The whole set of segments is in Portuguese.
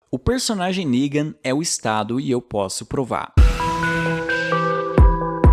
O personagem Negan é o Estado e eu posso provar.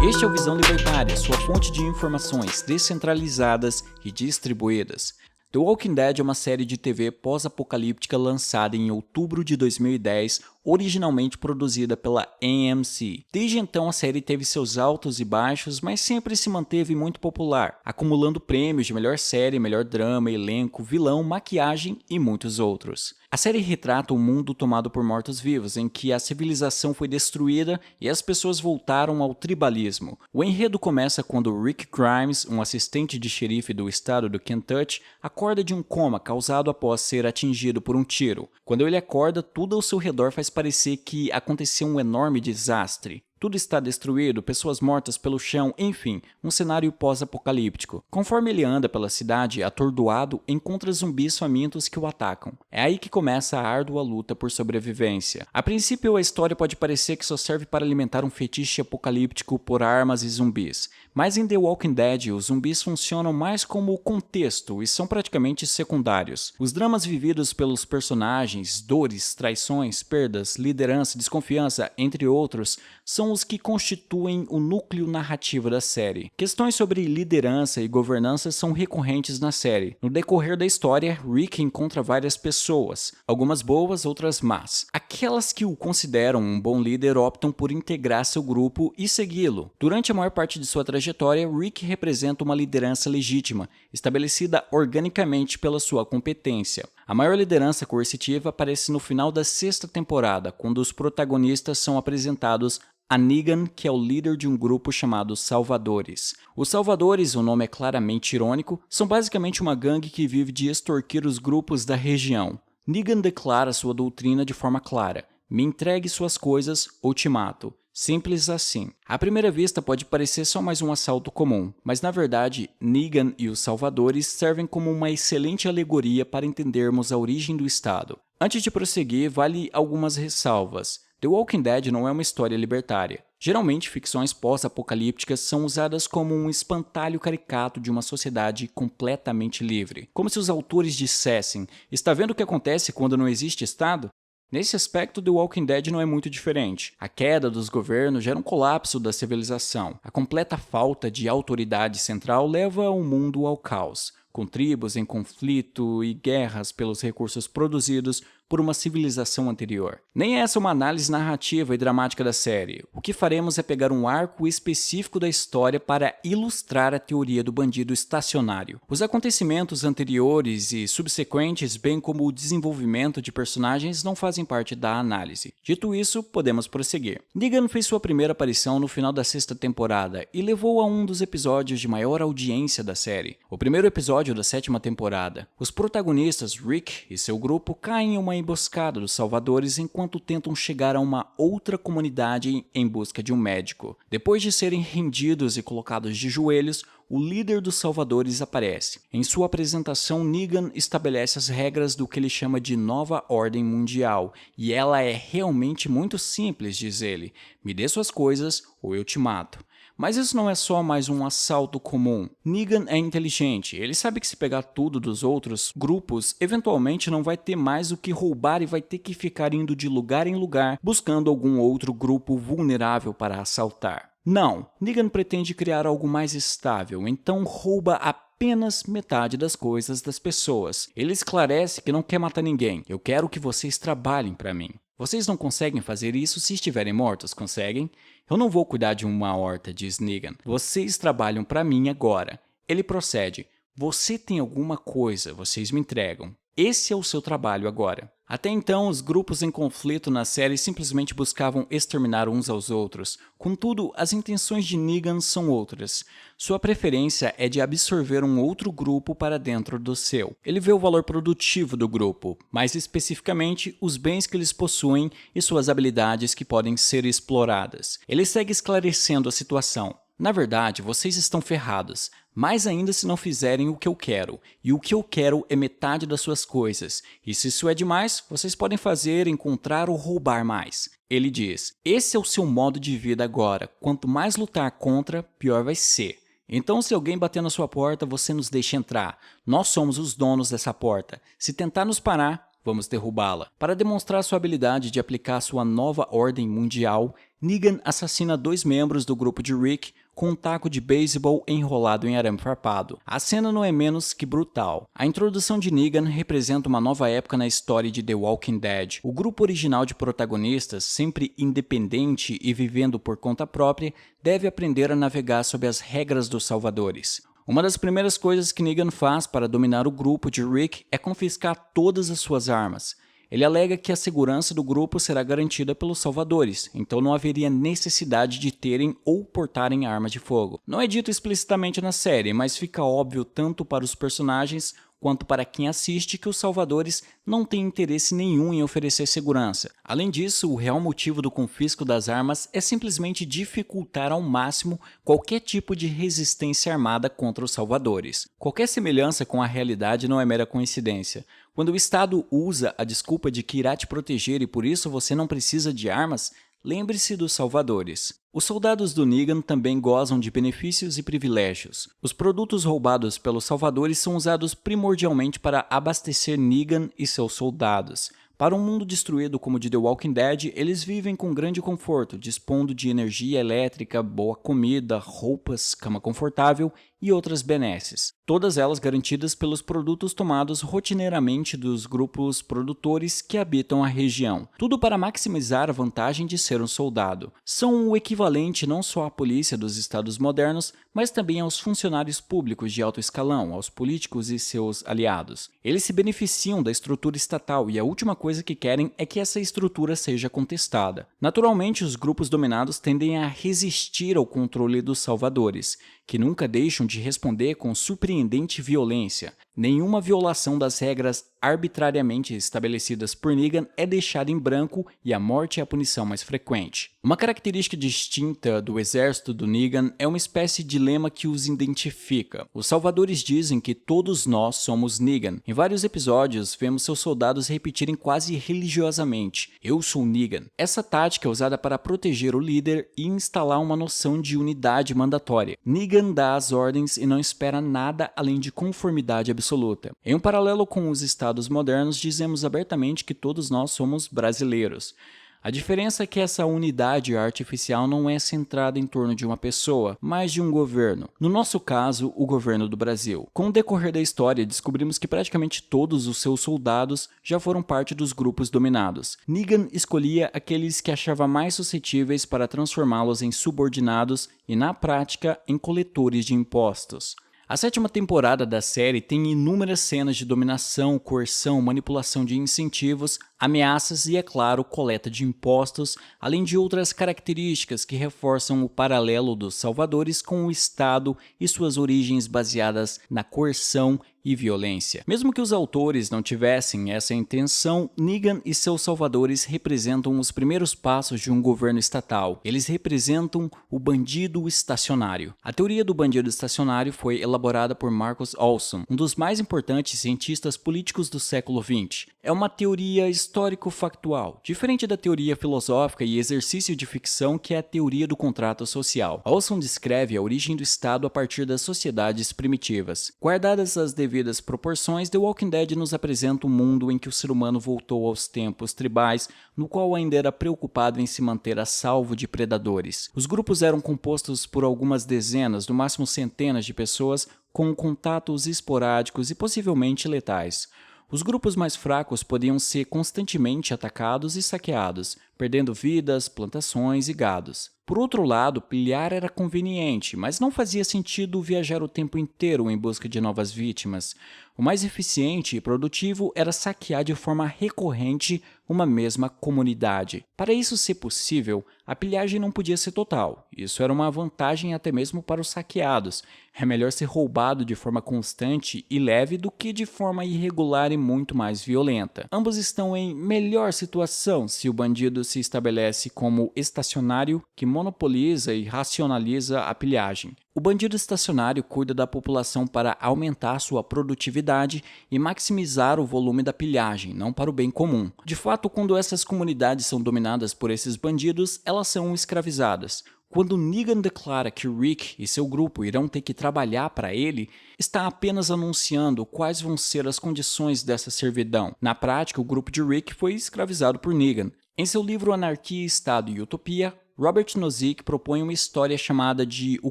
Este é o Visão Libertária, sua fonte de informações descentralizadas e distribuídas. The Walking Dead é uma série de TV pós-apocalíptica lançada em outubro de 2010, originalmente produzida pela AMC. Desde então a série teve seus altos e baixos, mas sempre se manteve muito popular, acumulando prêmios de melhor série, melhor drama, elenco, vilão, maquiagem e muitos outros. A série retrata um mundo tomado por mortos-vivos, em que a civilização foi destruída e as pessoas voltaram ao tribalismo. O enredo começa quando Rick Grimes, um assistente de xerife do estado do Kentucky, acorda de um coma causado após ser atingido por um tiro. Quando ele acorda, tudo ao seu redor faz parecer que aconteceu um enorme desastre. Tudo está destruído, pessoas mortas pelo chão, enfim, um cenário pós-apocalíptico. Conforme ele anda pela cidade, atordoado, encontra zumbis famintos que o atacam. É aí que começa a árdua luta por sobrevivência. A princípio, a história pode parecer que só serve para alimentar um fetiche apocalíptico por armas e zumbis. Mas em The Walking Dead, os zumbis funcionam mais como contexto e são praticamente secundários. Os dramas vividos pelos personagens, dores, traições, perdas, liderança, desconfiança, entre outros, são os que constituem o núcleo narrativo da série. Questões sobre liderança e governança são recorrentes na série. No decorrer da história, Rick encontra várias pessoas, algumas boas, outras más. Aquelas que o consideram um bom líder optam por integrar seu grupo e segui-lo. Durante a maior parte de sua trajetória, Rick representa uma liderança legítima, estabelecida organicamente pela sua competência. A maior liderança coercitiva aparece no final da sexta temporada, quando os protagonistas são apresentados a Negan, que é o líder de um grupo chamado Salvadores. Os Salvadores, o nome é claramente irônico, são basicamente uma gangue que vive de extorquir os grupos da região. Negan declara sua doutrina de forma clara: me entregue suas coisas ou te mato. Simples assim. À primeira vista pode parecer só mais um assalto comum, mas na verdade, Negan e os Salvadores servem como uma excelente alegoria para entendermos a origem do Estado. Antes de prosseguir, vale algumas ressalvas. The Walking Dead não é uma história libertária. Geralmente, ficções pós-apocalípticas são usadas como um espantalho caricato de uma sociedade completamente livre. Como se os autores dissessem: está vendo o que acontece quando não existe Estado? Nesse aspecto, The Walking Dead não é muito diferente. A queda dos governos gera um colapso da civilização. A completa falta de autoridade central leva o mundo ao caos, com tribos em conflito e guerras pelos recursos produzidos por uma civilização anterior. Nem essa é uma análise narrativa e dramática da série. O que faremos é pegar um arco específico da história para ilustrar a teoria do bandido estacionário. Os acontecimentos anteriores e subsequentes, bem como o desenvolvimento de personagens, não fazem parte da análise. Dito isso, podemos prosseguir. Negan fez sua primeira aparição no final da sexta temporada e levou a um dos episódios de maior audiência da série. O primeiro episódio da sétima temporada. Os protagonistas, Rick e seu grupo, caem em uma emboscada dos Salvadores enquanto tentam chegar a uma outra comunidade em busca de um médico. Depois de serem rendidos e colocados de joelhos, o líder dos Salvadores aparece. Em sua apresentação, Negan estabelece as regras do que ele chama de nova ordem mundial, e ela é realmente muito simples, diz ele: me dê suas coisas ou eu te mato. Mas isso não é só mais um assalto comum. Negan é inteligente, ele sabe que se pegar tudo dos outros grupos, eventualmente não vai ter mais o que roubar e vai ter que ficar indo de lugar em lugar, buscando algum outro grupo vulnerável para assaltar. Não, Negan pretende criar algo mais estável, então rouba apenas metade das coisas das pessoas. Ele esclarece que não quer matar ninguém: eu quero que vocês trabalhem para mim. Vocês não conseguem fazer isso se estiverem mortos, conseguem? Eu não vou cuidar de uma horta, diz Negan. Vocês trabalham para mim agora. Ele procede: você tem alguma coisa, vocês me entregam. Esse é o seu trabalho agora. Até então, os grupos em conflito na série simplesmente buscavam exterminar uns aos outros. Contudo, as intenções de Negan são outras. Sua preferência é de absorver um outro grupo para dentro do seu. Ele vê o valor produtivo do grupo, mais especificamente os bens que eles possuem e suas habilidades que podem ser exploradas. Ele segue esclarecendo a situação: na verdade, vocês estão ferrados, mais ainda se não fizerem o que eu quero, e o que eu quero é metade das suas coisas, e se isso é demais, vocês podem fazer, encontrar ou roubar mais. Ele diz: esse é o seu modo de vida agora, quanto mais lutar contra, pior vai ser. Então, se alguém bater na sua porta, você nos deixa entrar. Nós somos os donos dessa porta. Se tentar nos parar, vamos derrubá-la. Para demonstrar sua habilidade de aplicar sua nova ordem mundial, Negan assassina 2 membros do grupo de Rick com um taco de beisebol enrolado em arame farpado. A cena não é menos que brutal. A introdução de Negan representa uma nova época na história de The Walking Dead. O grupo original de protagonistas, sempre independente e vivendo por conta própria, deve aprender a navegar sob as regras dos salvadores. Uma das primeiras coisas que Negan faz para dominar o grupo de Rick é confiscar todas as suas armas. Ele alega que a segurança do grupo será garantida pelos salvadores, então não haveria necessidade de terem ou portarem armas de fogo. Não é dito explicitamente na série, mas fica óbvio tanto para os personagens quanto para quem assiste que os salvadores não têm interesse nenhum em oferecer segurança. Além disso, o real motivo do confisco das armas é simplesmente dificultar ao máximo qualquer tipo de resistência armada contra os salvadores. Qualquer semelhança com a realidade não é mera coincidência. Quando o Estado usa a desculpa de que irá te proteger e por isso você não precisa de armas, lembre-se dos salvadores. Os soldados do Negan também gozam de benefícios e privilégios. Os produtos roubados pelos salvadores são usados primordialmente para abastecer Negan e seus soldados. Para um mundo destruído como o de The Walking Dead, eles vivem com grande conforto, dispondo de energia elétrica, boa comida, roupas, cama confortável e outras benesses. Todas elas garantidas pelos produtos tomados rotineiramente dos grupos produtores que habitam a região. Tudo para maximizar a vantagem de ser um soldado. São o equivalente não só à polícia dos estados modernos, mas também aos funcionários públicos de alto escalão, aos políticos e seus aliados. Eles se beneficiam da estrutura estatal e a última coisa que querem é que essa estrutura seja contestada. Naturalmente, os grupos dominados tendem a resistir ao controle dos salvadores, que nunca deixam de responder com surpreendente violência. Nenhuma violação das regras arbitrariamente estabelecidas por Negan é deixada em branco e a morte é a punição mais frequente. Uma característica distinta do exército do Negan é uma espécie de lema que os identifica. Os salvadores dizem que todos nós somos Negan. Em vários episódios, vemos seus soldados repetirem quase religiosamente: "Eu sou Negan". Essa tática é usada para proteger o líder e instalar uma noção de unidade mandatória. Negan dá as ordens e não espera nada além de conformidade absoluta. Em um paralelo com os estados modernos, dizemos abertamente que todos nós somos brasileiros. A diferença é que essa unidade artificial não é centrada em torno de uma pessoa, mas de um governo. No nosso caso, o governo do Brasil. Com o decorrer da história, descobrimos que praticamente todos os seus soldados já foram parte dos grupos dominados. Negan escolhia aqueles que achava mais suscetíveis para transformá-los em subordinados e, na prática, em coletores de impostos. A 7ª temporada da série tem inúmeras cenas de dominação, coerção, manipulação de incentivos, ameaças e, é claro, coleta de impostos, além de outras características que reforçam o paralelo dos salvadores com o Estado e suas origens baseadas na coerção e violência. Mesmo que os autores não tivessem essa intenção, Negan e seus salvadores representam os primeiros passos de um governo estatal. Eles representam o bandido estacionário. A teoria do bandido estacionário foi elaborada por Marcus Olson, um dos mais importantes cientistas políticos do século XX. É uma teoria histórico-factual, diferente da teoria filosófica e exercício de ficção que é a teoria do contrato social. Olson descreve a origem do Estado a partir das sociedades primitivas. Guardadas as devidas proporções, The Walking Dead nos apresenta um mundo em que o ser humano voltou aos tempos tribais, no qual ainda era preocupado em se manter a salvo de predadores. Os grupos eram compostos por algumas dezenas, no máximo centenas de pessoas, com contatos esporádicos e possivelmente letais. Os grupos mais fracos podiam ser constantemente atacados e saqueados, perdendo vidas, plantações e gados. Por outro lado, pilhar era conveniente, mas não fazia sentido viajar o tempo inteiro em busca de novas vítimas. O mais eficiente e produtivo era saquear de forma recorrente uma mesma comunidade. Para isso ser possível, a pilhagem não podia ser total. Isso era uma vantagem até mesmo para os saqueados. É melhor ser roubado de forma constante e leve do que de forma irregular e muito mais violenta. Ambos estão em melhor situação se o bandido se estabelece como estacionário, que monopoliza e racionaliza a pilhagem. O bandido estacionário cuida da população para aumentar sua produtividade e maximizar o volume da pilhagem, não para o bem comum. De fato, quando essas comunidades são dominadas por esses bandidos, elas são escravizadas. Quando Negan declara que Rick e seu grupo irão ter que trabalhar para ele, está apenas anunciando quais vão ser as condições dessa servidão. Na prática, o grupo de Rick foi escravizado por Negan. Em seu livro Anarquia, Estado e Utopia, Robert Nozick propõe uma história chamada de O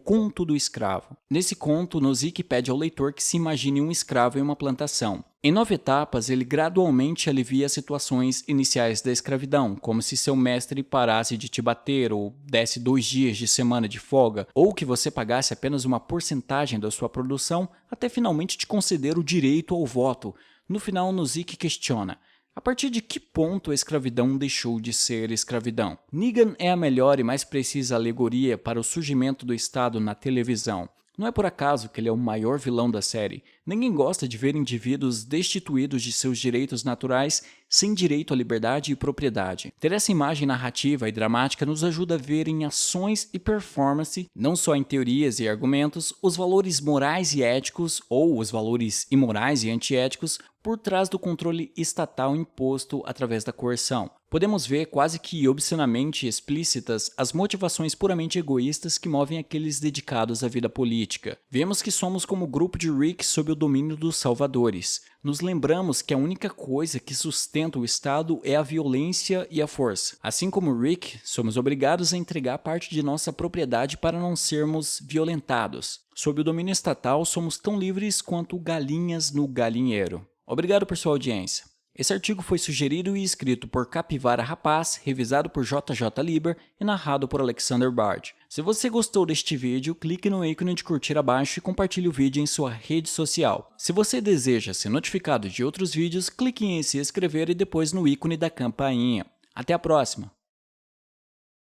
Conto do Escravo. Nesse conto, Nozick pede ao leitor que se imagine um escravo em uma plantação. Em 9 etapas, ele gradualmente alivia as situações iniciais da escravidão, como se seu mestre parasse de te bater ou desse 2 dias de semana de folga, ou que você pagasse apenas uma porcentagem da sua produção até finalmente te conceder o direito ao voto. No final, Nozick questiona: a partir de que ponto a escravidão deixou de ser escravidão? Negan é a melhor e mais precisa alegoria para o surgimento do Estado na televisão. Não é por acaso que ele é o maior vilão da série. Ninguém gosta de ver indivíduos destituídos de seus direitos naturais, sem direito à liberdade e propriedade. Ter essa imagem narrativa e dramática nos ajuda a ver em ações e performance, não só em teorias e argumentos, os valores morais e éticos, ou os valores imorais e antiéticos, por trás do controle estatal imposto através da coerção. Podemos ver quase que obscenamente explícitas as motivações puramente egoístas que movem aqueles dedicados à vida política. Vemos que somos como o grupo de Rick sob o domínio dos salvadores. Nos lembramos que a única coisa que sustenta o Estado é a violência e a força. Assim como Rick, somos obrigados a entregar parte de nossa propriedade para não sermos violentados. Sob o domínio estatal, somos tão livres quanto galinhas no galinheiro. Obrigado por sua audiência. Esse artigo foi sugerido e escrito por Capivara Rapaz, revisado por JJ Liber e narrado por Alexander Bard. Se você gostou deste vídeo, clique no ícone de curtir abaixo e compartilhe o vídeo em sua rede social. Se você deseja ser notificado de outros vídeos, clique em se inscrever e depois no ícone da campainha. Até a próxima!